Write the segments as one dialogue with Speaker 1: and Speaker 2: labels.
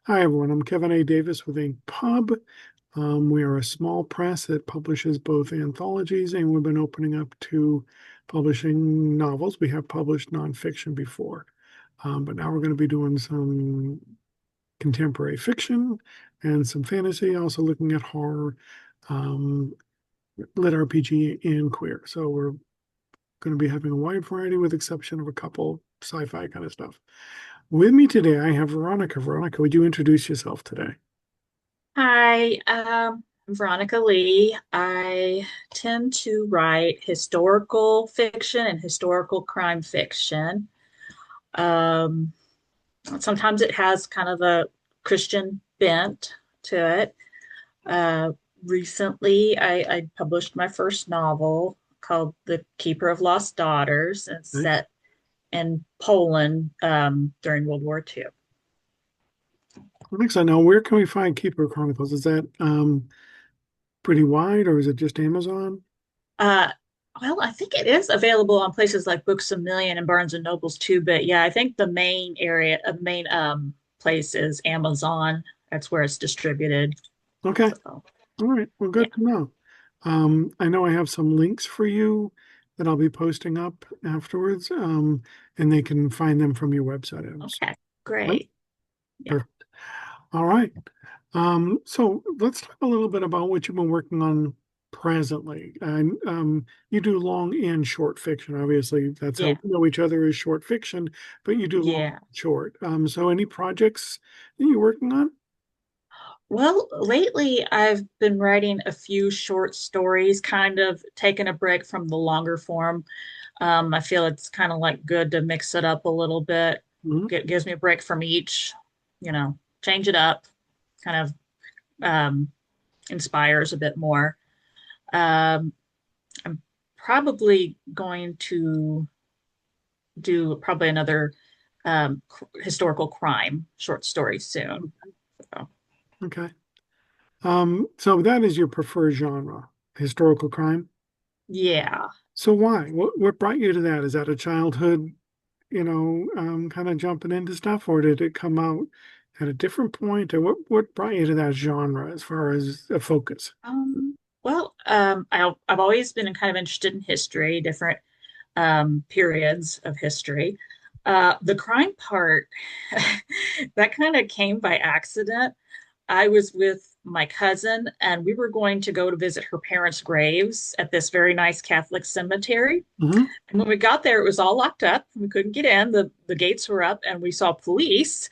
Speaker 1: Hi, everyone. I'm Kevin A. Davis with Ink Pub. We are a small press that publishes both anthologies, and we've been opening up to publishing novels. We have published nonfiction before, but now we're going to be doing some contemporary fiction and some fantasy, also looking at horror, um, lit RPG, and queer. So we're going to be having a wide variety with exception of a couple sci-fi kind of stuff. With me today, I have Veronica. Veronica, would you introduce yourself today?
Speaker 2: Hi, I'm Veronica Leigh. I tend to write historical fiction and historical crime fiction. Um, Sometimes it has kind of a Christian bent to it. Uh, Recently, I published my first novel called The Keeper of Lost Daughters, and it's
Speaker 1: Nice.
Speaker 2: set in Poland during World War II.
Speaker 1: Next, I know, where can we find Keeper Chronicles? Is that pretty wide, or is it just Amazon?
Speaker 2: Uh, well, I think it is available on places like Books A Million and Barnes and Nobles too. But yeah, I think the main area, main place is Amazon. That's where it's distributed.
Speaker 1: Okay.
Speaker 2: So
Speaker 1: All right. Well,
Speaker 2: yeah.
Speaker 1: good to know. I know I have some links for you that I'll be posting up afterwards, and they can find them from your website.
Speaker 2: Okay.
Speaker 1: Right?
Speaker 2: Great. Yeah.
Speaker 1: Perfect. All right. So let's talk a little bit about what you've been working on presently. And you do long and short fiction. Obviously, that's how
Speaker 2: Yeah.
Speaker 1: we know each other is short fiction, but you do long
Speaker 2: Yeah.
Speaker 1: and short. So any projects that you're working on?
Speaker 2: Well, lately I've been writing a few short stories, kind of taking a break from the longer form. I feel it's kind of like good to mix it up a little bit.
Speaker 1: Mhm.
Speaker 2: Gives me a break from each, change it up, kind of inspires a bit more. Um, I'm probably going to do probably another historical crime short story soon. So,
Speaker 1: Okay. So that is your preferred genre, historical crime.
Speaker 2: yeah.
Speaker 1: So why? What brought you to that? Is that a childhood, kind of jumping into stuff, or did it come out at a different point, or what brought you to that genre as far as a focus?
Speaker 2: I've always been kind of interested in history, different periods of history. The crime part, that kind of came by accident. I was with my cousin, and we were going to go to visit her parents' graves at this very nice Catholic cemetery.
Speaker 1: Hmm.
Speaker 2: And when we got there, it was all locked up. We couldn't get in. The gates were up, and we saw police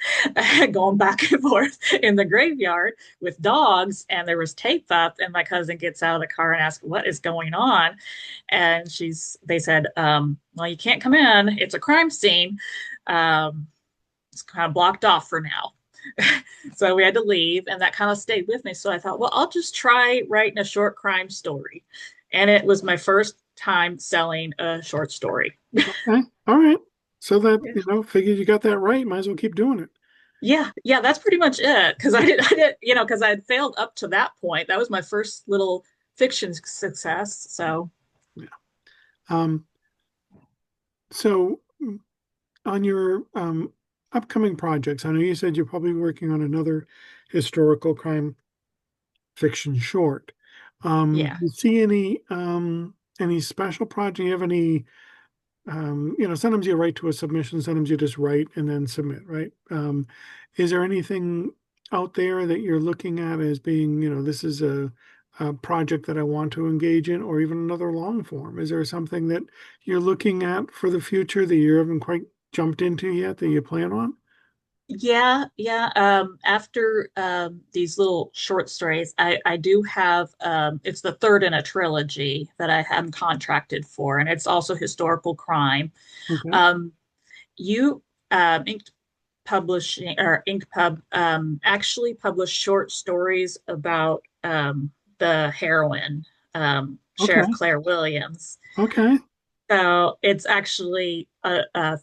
Speaker 2: going back and forth in the graveyard with dogs, and there was tape up. And my cousin gets out of the car and asks, "What is going on?" And they said, "Well, you can't come in. It's a crime scene. Um, it's kind of blocked off for now." So we had to leave, and that kind of stayed with me. So I thought, well, I'll just try writing a short crime story. And it was my first time selling a short story.
Speaker 1: Okay. All right. So that, figured you got that right. Might as well keep doing it.
Speaker 2: Yeah, yeah, that's pretty much it. Because because I had failed up to that point. That was my first little fiction success. So
Speaker 1: Yeah. Um, so on your upcoming projects, I know you said you're probably working on another historical crime fiction short.
Speaker 2: yeah.
Speaker 1: Do you see any special project? Do you have any sometimes you write to a submission, sometimes you just write and then submit, right? Is there anything out there that you're looking at as being, this is a project that I want to engage in, or even another long form? Is there something that you're looking at for the future that you haven't quite jumped into yet that you plan on?
Speaker 2: Yeah, yeah. After these little short stories, I do have it's the third in a trilogy that I am contracted for, and it's also historical crime.
Speaker 1: Okay.
Speaker 2: Um, you Ink Publishing or Ink Pub actually published short stories about the heroine,
Speaker 1: Okay.
Speaker 2: Sheriff Claire Williams.
Speaker 1: Okay.
Speaker 2: So it's actually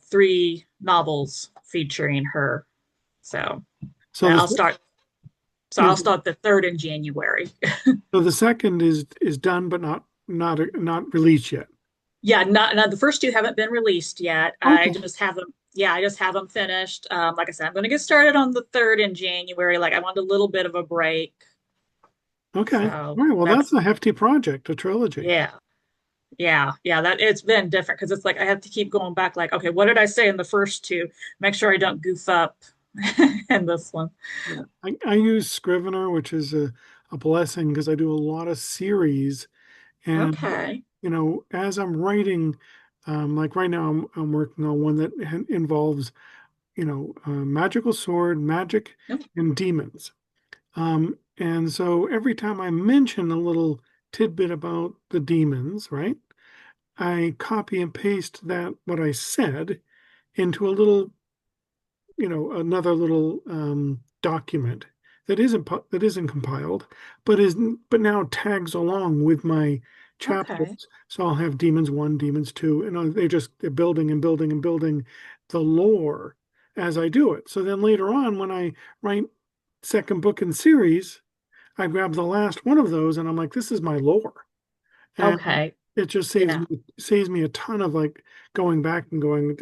Speaker 2: three novels featuring her. So
Speaker 1: So
Speaker 2: that
Speaker 1: the
Speaker 2: I'll start. So I'll
Speaker 1: is
Speaker 2: start the third in January.
Speaker 1: so the second is done but not released yet.
Speaker 2: Yeah, not the first two haven't been released yet. I
Speaker 1: Okay.
Speaker 2: just have them. yeah, I just have them finished. Like I said, I'm going to get started on the third in January. Like I want a little bit of a break.
Speaker 1: Okay.
Speaker 2: So
Speaker 1: All right. Well, that's
Speaker 2: that's,
Speaker 1: a hefty project, a trilogy.
Speaker 2: yeah. Yeah, that it's been different because it's like I have to keep going back, like, okay, what did I say in the first two? Make sure I don't goof up in this one.
Speaker 1: Yeah. I use Scrivener, which is a blessing because I do a lot of series. And,
Speaker 2: Okay.
Speaker 1: as I'm writing, like right now, I'm working on one that involves, magical sword, magic,
Speaker 2: Nope.
Speaker 1: and demons. And so every time I mention a little tidbit about the demons, right, I copy and paste that, what I said, into a little, another little document that isn't compiled, but now tags along with my
Speaker 2: Okay.
Speaker 1: chapters. So I'll have demons one, demons two, and they're building and building and building the lore as I do it. So then later on, when I write second book in series, I grab the last one of those and I'm like, this is my lore. And
Speaker 2: Okay.
Speaker 1: it just
Speaker 2: Yeah.
Speaker 1: saves me a ton of like going back and going,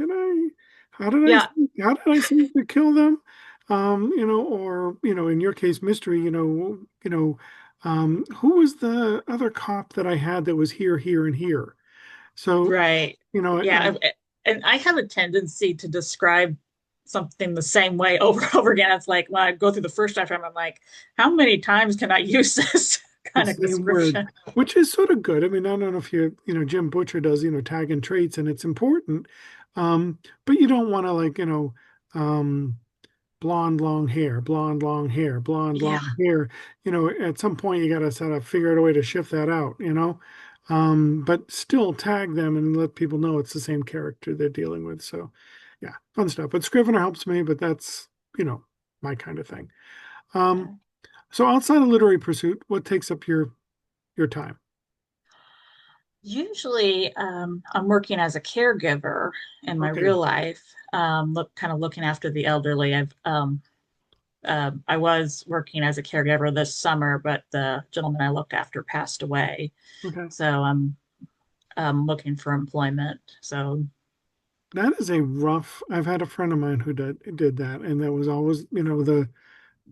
Speaker 1: how did
Speaker 2: Yeah.
Speaker 1: how did I seem to kill them? Or, in your case, mystery, who was the other cop that I had that was here, here, and here? So,
Speaker 2: Right. Yeah.
Speaker 1: and
Speaker 2: And I have a tendency to describe something the same way over and over again. It's like when I go through the first draft, I'm like, how many times can I use this
Speaker 1: the
Speaker 2: kind of
Speaker 1: same word,
Speaker 2: description?
Speaker 1: which is sort of good. I mean, I don't know if Jim Butcher does, tag and traits, and it's important. But you don't want to like, blonde long hair, blonde long hair, blonde
Speaker 2: Yeah.
Speaker 1: long hair. At some point you got to sort of figure out a way to shift that out. But still tag them and let people know it's the same character they're dealing with. So yeah, fun stuff. But Scrivener helps me, but that's, my kind of thing. Um,
Speaker 2: Okay.
Speaker 1: so outside of literary pursuit, what takes up your time?
Speaker 2: Usually, I'm working as a caregiver in my
Speaker 1: Okay.
Speaker 2: real life, kind of looking after the elderly. I was working as a caregiver this summer, but the gentleman I looked after passed away.
Speaker 1: Okay.
Speaker 2: So I'm looking for employment. So,
Speaker 1: That is a rough, I've had a friend of mine who did that, and that was always, the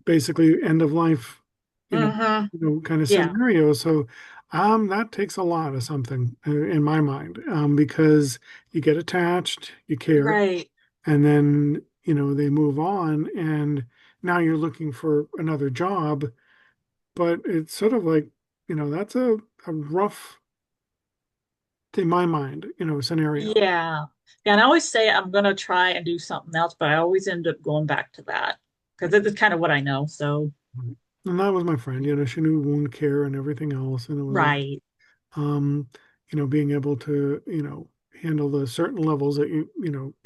Speaker 1: basically end of life,
Speaker 2: mhm.
Speaker 1: kind of
Speaker 2: Yeah,
Speaker 1: scenario. So that takes a lot of something in my mind, because you get attached, you care,
Speaker 2: right.
Speaker 1: and then, they move on, and now you're looking for another job, but it's sort of like, that's a rough, in my mind, scenario.
Speaker 2: Yeah. Yeah, and I always say I'm gonna try and do something else, but I always end up going back to that because it's kind of what I know. So,
Speaker 1: Right. And that was my friend, she knew wound care and everything else. And it was like,
Speaker 2: right.
Speaker 1: um, being able to, handle the certain levels that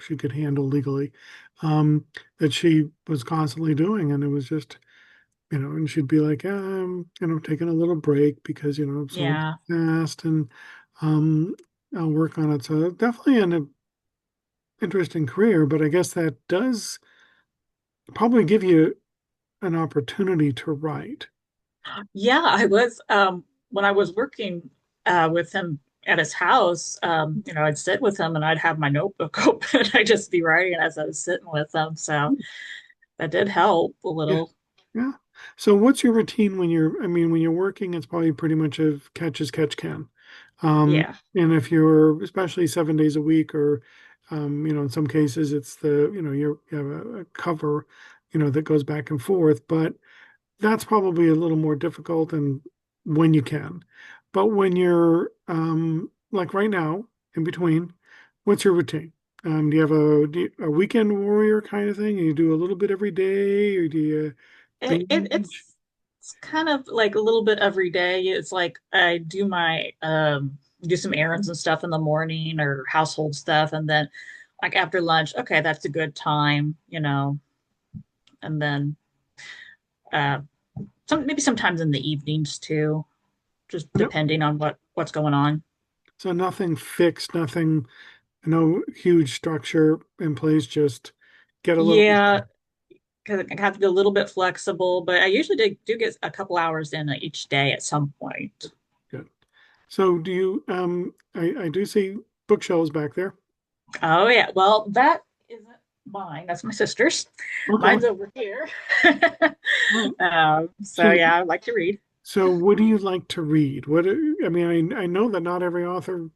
Speaker 1: she could handle legally, that she was constantly doing. And it was just, and she'd be like, taking a little break because, someone's
Speaker 2: Yeah.
Speaker 1: passed and, um, I'll work on it. So definitely an interesting career, but I guess that does probably give you an opportunity to write.
Speaker 2: Yeah, I was when I was working with him at his house, I'd sit with him and I'd have my notebook open. I'd just be writing as I was sitting with him. So that did help a
Speaker 1: Yeah.
Speaker 2: little.
Speaker 1: Yeah. So what's your routine I mean, when you're working, it's probably pretty much a catch as catch can.
Speaker 2: Yeah.
Speaker 1: And if you're especially 7 days a week, or, in some cases it's you have a cover, that goes back and forth, but that's probably a little more difficult and when you can. But when you're, like right now, in between, what's your routine? A weekend warrior kind of thing? You do a little bit every day, or do you binge?
Speaker 2: It's kind of like a little bit every day. It's like I do my do some errands and stuff in the morning or household stuff, and then like after lunch, okay, that's a good time, and then uh maybe sometimes in the evenings too, just
Speaker 1: Yep.
Speaker 2: depending on what's going on.
Speaker 1: So nothing fixed, nothing, no huge structure in place, just get a little
Speaker 2: Yeah, because I have to be a little bit flexible, but I usually do get a couple hours in each day at some point.
Speaker 1: good. So do I do see bookshelves back there.
Speaker 2: Oh yeah, well that isn't. mine. That's my sister's.
Speaker 1: Okay.
Speaker 2: Mine's over here.
Speaker 1: All right.
Speaker 2: So
Speaker 1: So,
Speaker 2: yeah, I like to read.
Speaker 1: so what do you like to read? I mean, I know that not every author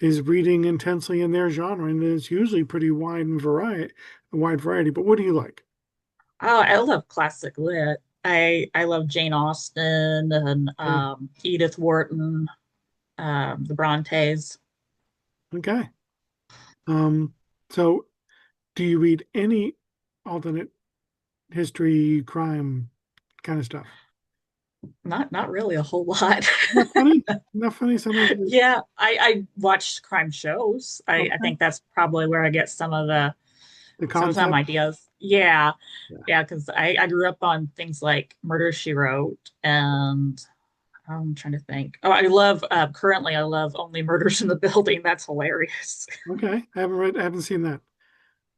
Speaker 1: is reading intensely in their genre, and it's usually pretty a wide variety. But what do you like?
Speaker 2: Oh, I love classic lit. I love Jane Austen and
Speaker 1: Okay.
Speaker 2: Edith Wharton, the Brontes.
Speaker 1: Okay. Um, so do you read any alternate history, crime kind of stuff?
Speaker 2: Not really a whole lot.
Speaker 1: Isn't that funny? Isn't that funny? Sometimes,
Speaker 2: Yeah, I watch crime shows. I
Speaker 1: okay,
Speaker 2: think that's probably where I get
Speaker 1: the
Speaker 2: some
Speaker 1: concept.
Speaker 2: ideas. Yeah,
Speaker 1: Yeah.
Speaker 2: yeah, because I grew up on things like Murder She Wrote, and I'm trying to think. Oh, currently I love Only Murders in the Building. That's hilarious.
Speaker 1: Okay. I haven't seen that.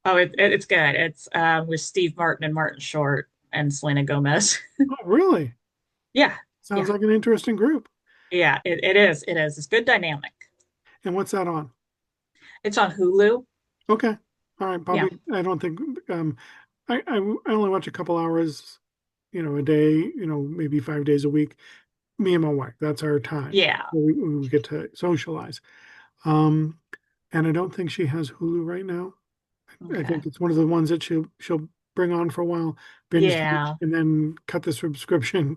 Speaker 2: Oh, it's good. It's with Steve Martin and Martin Short and Selena Gomez.
Speaker 1: Oh, really?
Speaker 2: Yeah,
Speaker 1: Sounds
Speaker 2: yeah,
Speaker 1: like an interesting group.
Speaker 2: yeah. It is. It is. It's good dynamic.
Speaker 1: And what's that on?
Speaker 2: It's on Hulu.
Speaker 1: Okay. All right.
Speaker 2: Yeah,
Speaker 1: Probably, I don't think, I only watch a couple hours, a day, maybe 5 days a week. Me and my wife, that's our time.
Speaker 2: yeah.
Speaker 1: We get to socialize. Um, and I don't think she has Hulu right now. I
Speaker 2: Okay.
Speaker 1: think it's one of the ones that she'll bring on for a while, binge,
Speaker 2: Yeah.
Speaker 1: and then cut the subscription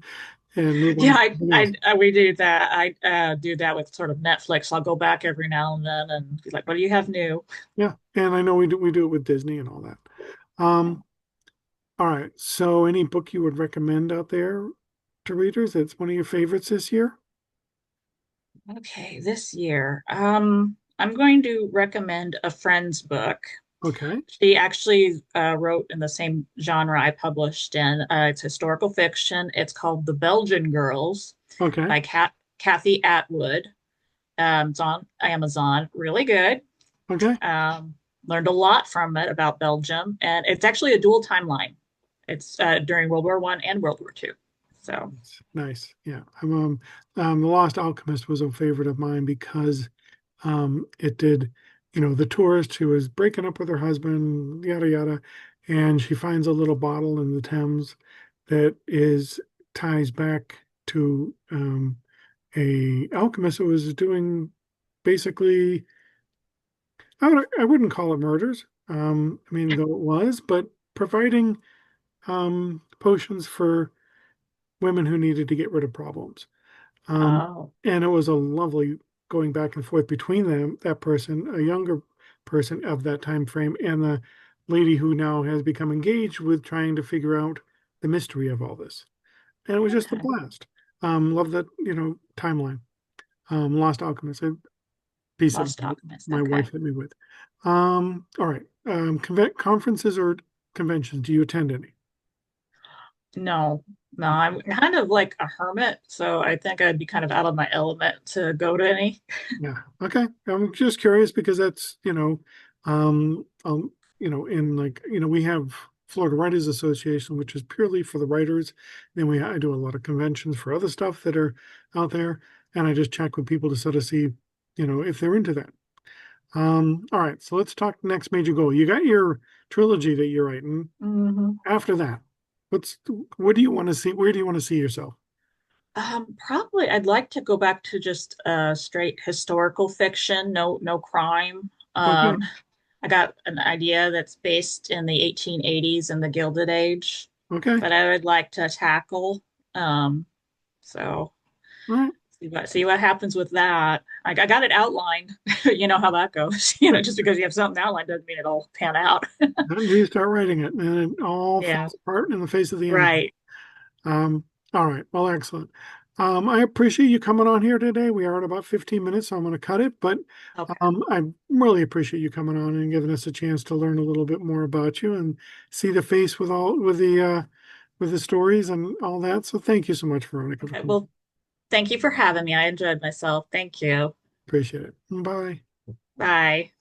Speaker 1: and move on
Speaker 2: Yeah,
Speaker 1: to something else.
Speaker 2: we do that. I do that with sort of Netflix. I'll go back every now and then and be like, "What do you have new?"
Speaker 1: Yeah, and I know we do it with Disney and all that. Um, all right. So, any book you would recommend out there to readers? That's one of your favorites this year.
Speaker 2: Okay, this year, I'm going to recommend a friend's book.
Speaker 1: Okay.
Speaker 2: She actually wrote in the same genre I published in. It's historical fiction. It's called The Belgian Girls
Speaker 1: Okay.
Speaker 2: by Kathy Atwood. It's on Amazon. Really good.
Speaker 1: Okay.
Speaker 2: Um, Learned a lot from it about Belgium, and it's actually a dual timeline. It's during World War One and World War Two. So,
Speaker 1: Nice. Yeah. The Lost Alchemist was a favorite of mine because it did, the tourist who was breaking up with her husband, yada yada, and she finds a little bottle in the Thames that is ties back to a alchemist who was doing basically, I wouldn't call it murders. I mean, though it was, but providing potions for women who needed to get rid of problems. Um,
Speaker 2: oh,
Speaker 1: and it was a lovely going back and forth between them, that person, a younger person of that time frame, and the lady who now has become engaged with trying to figure out the mystery of all this. And it was just a
Speaker 2: okay.
Speaker 1: blast. Love that, timeline. Lost Alchemist, a piece that
Speaker 2: Lost Alchemist.
Speaker 1: my
Speaker 2: Okay.
Speaker 1: wife hit me with. All right. Conferences or conventions, do you attend any?
Speaker 2: No, no, I'm kind of like a hermit, so I think I'd be kind of out of my element to go to any.
Speaker 1: Yeah. Okay. I'm just curious because that's, in like, we have Florida Writers Association, which is purely for the writers. Then I do a lot of conventions for other stuff that are out there. And I just check with people to sort of see, if they're into that. All right. So let's talk next major goal. You got your trilogy that you're writing.
Speaker 2: Hmm.
Speaker 1: After that, what's, what do you want to see? Where do you want to see yourself?
Speaker 2: Probably I'd like to go back to just straight historical fiction, no crime.
Speaker 1: Okay.
Speaker 2: I got an idea that's based in the 1880s and the Gilded Age
Speaker 1: Okay.
Speaker 2: that I would like to tackle. Um, so
Speaker 1: All right.
Speaker 2: see what happens with that. I got it outlined. You know how that goes. Just because you have something outlined doesn't mean it'll pan out.
Speaker 1: Not until you start writing it, and it all
Speaker 2: Yeah,
Speaker 1: falls apart in the face of the enemy.
Speaker 2: right.
Speaker 1: Um, all right, well, excellent. I appreciate you coming on here today. We are at about 15 minutes, so I'm going to cut it, but
Speaker 2: Okay.
Speaker 1: I really appreciate you coming on and giving us a chance to learn a little bit more about you and see the face with the stories and all that. So thank you so much, Veronica, for
Speaker 2: Okay.
Speaker 1: coming.
Speaker 2: Well, thank you for having me. I enjoyed myself. Thank you.
Speaker 1: Appreciate it. Bye.
Speaker 2: Bye.